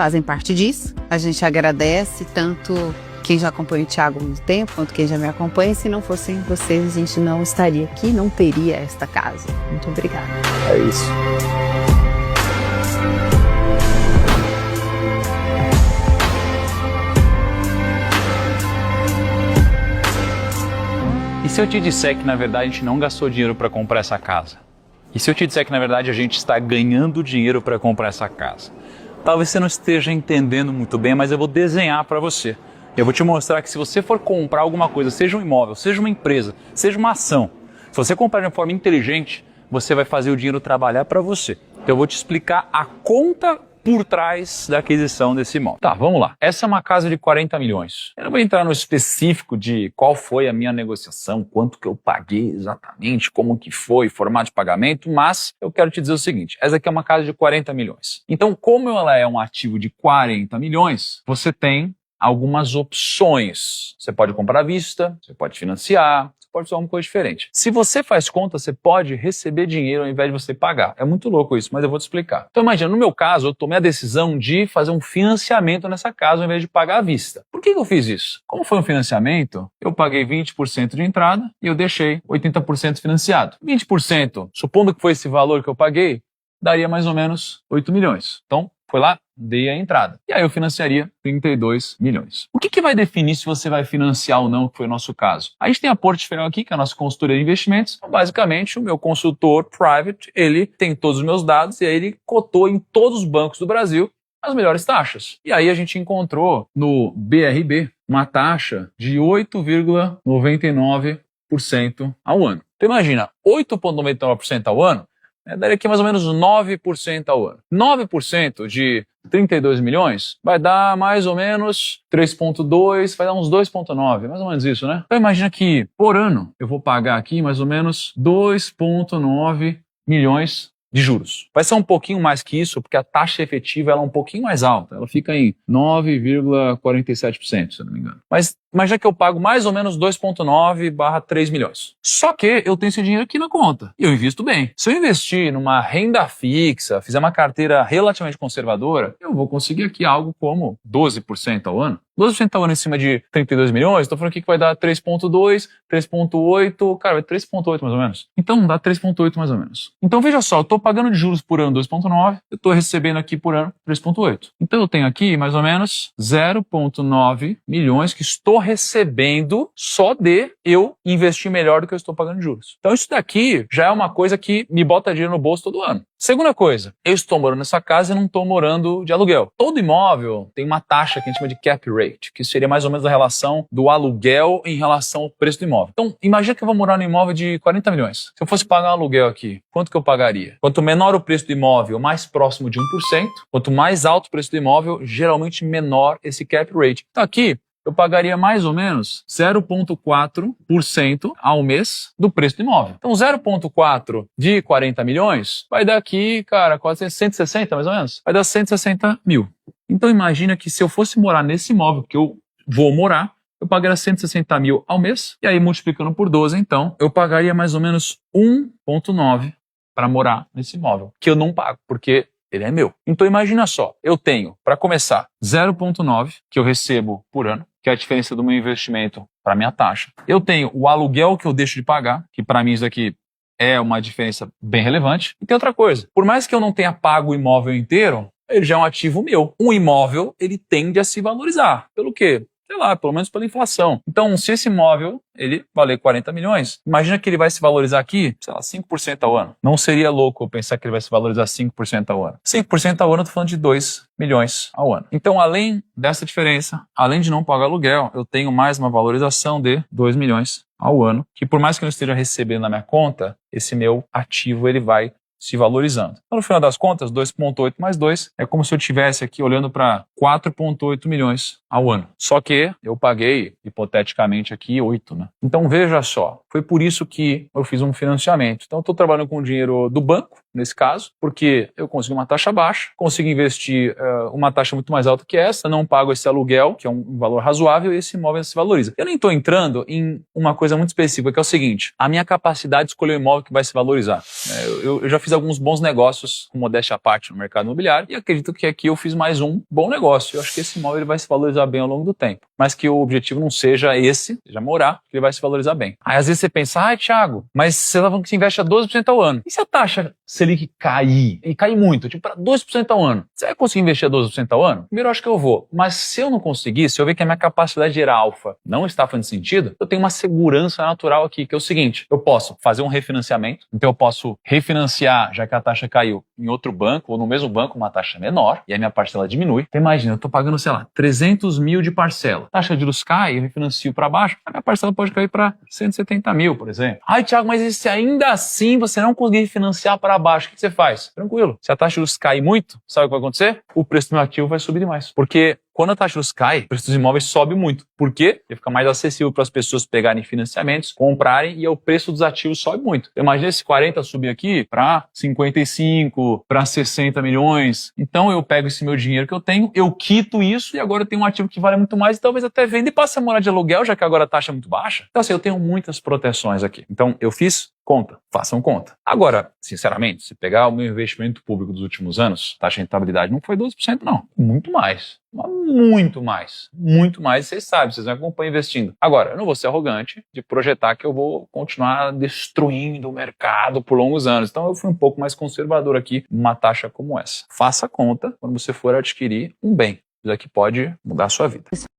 fazem parte disso. A gente agradece tanto quem já acompanha o Thiago há muito tempo, quanto quem já me acompanha. Se não fossem vocês, a gente não estaria aqui, não teria esta casa. Muito obrigada. É isso. E se eu te disser que, na verdade, a gente não gastou dinheiro para comprar essa casa? E se eu te disser que, na verdade, a gente está ganhando dinheiro para comprar essa casa? Talvez você não esteja entendendo muito bem, mas eu vou desenhar para você. Eu vou te mostrar que se você for comprar alguma coisa, seja um imóvel, seja uma empresa, seja uma ação, se você comprar de uma forma inteligente, você vai fazer o dinheiro trabalhar para você. Então eu vou te explicar a conta por trás da aquisição desse imóvel. Tá, vamos lá. Essa é uma casa de 40 milhões. Eu não vou entrar no específico de qual foi a minha negociação, quanto que eu paguei exatamente, como que foi, formato de pagamento, mas eu quero te dizer o seguinte, essa aqui é uma casa de 40 milhões. Então, como ela é um ativo de 40 milhões, você tem algumas opções. Você pode comprar à vista, você pode financiar, pode ser uma coisa diferente. Se você faz conta, você pode receber dinheiro ao invés de você pagar. É muito louco isso, mas eu vou te explicar. Então imagina, no meu caso, eu tomei a decisão de fazer um financiamento nessa casa ao invés de pagar à vista. Por que eu fiz isso? Como foi um financiamento, eu paguei 20% de entrada e eu deixei 80% financiado. 20%, supondo que foi esse valor que eu paguei, daria mais ou menos 8 milhões. Então, foi lá, dei a entrada. E aí eu financiaria 32 milhões. O que vai definir se você vai financiar ou não, que foi o nosso caso? A gente tem a Portfel aqui, que é a nossa consultoria de investimentos. Então, basicamente, o meu consultor private, ele tem todos os meus dados e aí ele cotou em todos os bancos do Brasil as melhores taxas. E aí a gente encontrou no BRB uma taxa de 8,99% ao ano. Então imagina, 8,99% ao ano, daria aqui mais ou menos 9% ao ano. 9% de 32 milhões vai dar mais ou menos 3,2, vai dar uns 2,9, mais ou menos isso, né? Então imagina que por ano eu vou pagar aqui mais ou menos 2,9 milhões de juros. Vai ser um pouquinho mais que isso, porque a taxa efetiva ela é um pouquinho mais alta. Ela fica em 9,47%, se eu não me engano. Mas imagina que eu pago mais ou menos 2,9/3 milhões. Só que eu tenho esse dinheiro aqui na conta e eu invisto bem. Se eu investir numa renda fixa, fizer uma carteira relativamente conservadora, eu vou conseguir aqui algo como 12% ao ano. 12% ao ano em cima de 32 milhões, estou falando aqui que vai dar 3,2, 3,8, cara, vai 3,8 mais ou menos. Então dá 3,8 mais ou menos. Então veja só, eu estou pagando de juros por ano 2,9, eu estou recebendo aqui por ano 3,8. Então eu tenho aqui mais ou menos 0,9 milhões que estou recebendo só de eu investir melhor do que eu estou pagando de juros. Então isso daqui já é uma coisa que me bota dinheiro no bolso todo ano. Segunda coisa, eu estou morando nessa casa e não estou morando de aluguel. Todo imóvel tem uma taxa que a gente chama de cap rate, que seria mais ou menos a relação do aluguel em relação ao preço do imóvel. Então, imagina que eu vou morar num imóvel de 40 milhões. Se eu fosse pagar um aluguel aqui, quanto que eu pagaria? Quanto menor o preço do imóvel, mais próximo de 1%. Quanto mais alto o preço do imóvel, geralmente menor esse cap rate. Então aqui, eu pagaria mais ou menos 0,4% ao mês do preço do imóvel. Então 0,4 de 40 milhões vai dar aqui, cara, quase 160 mais ou menos. Vai dar 160 mil. Então imagina que se eu fosse morar nesse imóvel que eu vou morar, eu pagaria 160 mil ao mês. E aí multiplicando por 12, então, eu pagaria mais ou menos 1,9 para morar nesse imóvel. Que eu não pago, porque ele é meu. Então imagina só, eu tenho, para começar, 0,9 que eu recebo por ano, que é a diferença do meu investimento para minha taxa. Eu tenho o aluguel que eu deixo de pagar, que para mim isso aqui é uma diferença bem relevante. E tem outra coisa, por mais que eu não tenha pago o imóvel inteiro, ele já é um ativo meu. Um imóvel, ele tende a se valorizar. Pelo quê? Sei lá, pelo menos pela inflação. Então, se esse imóvel, ele valer 40 milhões, imagina que ele vai se valorizar aqui, sei lá, 5% ao ano. Não seria louco eu pensar que ele vai se valorizar 5% ao ano. 5% ao ano, eu tô falando de 2 milhões ao ano. Então, além dessa diferença, além de não pagar aluguel, eu tenho mais uma valorização de 2 milhões ao ano, que por mais que eu não esteja recebendo na minha conta, esse meu ativo, ele vai se valorizando. Então, no final das contas, 2,8 mais 2 é como se eu estivesse aqui olhando para 4,8 milhões ao ano. Só que eu paguei, hipoteticamente, aqui 8, né? Então, veja só, foi por isso que eu fiz um financiamento. Então, eu estou trabalhando com o dinheiro do banco, nesse caso, porque eu consigo uma taxa baixa, consigo investir uma taxa muito mais alta que essa, não pago esse aluguel, que é um valor razoável, e esse imóvel se valoriza. Eu nem estou entrando em uma coisa muito específica, que é o seguinte, a minha capacidade de escolher o imóvel que vai se valorizar. Eu já fiz alguns bons negócios, com modéstia à parte, no mercado imobiliário, e acredito que aqui eu fiz mais um bom negócio. Eu acho que esse imóvel ele vai se valorizar bem ao longo do tempo, mas que o objetivo não seja esse, seja morar, que ele vai se valorizar bem. Aí às vezes você pensa, Thiago, mas você está falando que você investe a 12% ao ano. E se a taxa Selic cair, e cair muito, tipo para 2% ao ano, você vai conseguir investir a 12% ao ano? Primeiro eu acho que eu vou, mas se eu não conseguir, se eu ver que a minha capacidade de gerar alfa não está fazendo sentido, eu tenho uma segurança natural aqui, que é o seguinte, eu posso fazer um refinanciamento, então eu posso refinanciar, já que a taxa caiu, em outro banco, ou no mesmo banco, uma taxa menor, e aí minha parcela diminui. Então imagina, eu estou pagando, sei lá, 300 mil de parcela. A taxa de juros cai, eu refinancio para baixo, a minha parcela pode cair para 170 mil, por exemplo. Thiago, mas e se ainda assim você não conseguir financiar para baixo, o que você faz? Tranquilo. Se a taxa de juros cai muito, sabe o que vai acontecer? O preço do meu ativo vai subir demais. Porque quando a taxa de juros cai, o preço dos imóveis sobe muito. Por quê? Porque fica mais acessível para as pessoas pegarem financiamentos, comprarem e o preço dos ativos sobe muito. Imagina esse 40 subir aqui para 55, para 60 milhões. Então eu pego esse meu dinheiro que eu tenho, eu quito isso e agora eu tenho um ativo que vale muito mais e talvez até venda e passe a morar de aluguel, já que agora a taxa é muito baixa. Então assim, eu tenho muitas proteções aqui. Então eu fiz conta, façam conta. Agora, sinceramente, se pegar o meu investimento público dos últimos anos, a taxa de rentabilidade não foi 12% não, muito mais. Muito mais. Muito mais, vocês sabem, vocês me acompanham investindo. Agora, eu não vou ser arrogante de projetar que eu vou continuar destruindo o mercado por longos anos. Então eu fui um pouco mais conservador aqui numa taxa como essa. Faça conta quando você for adquirir um bem. Isso aqui pode mudar a sua vida.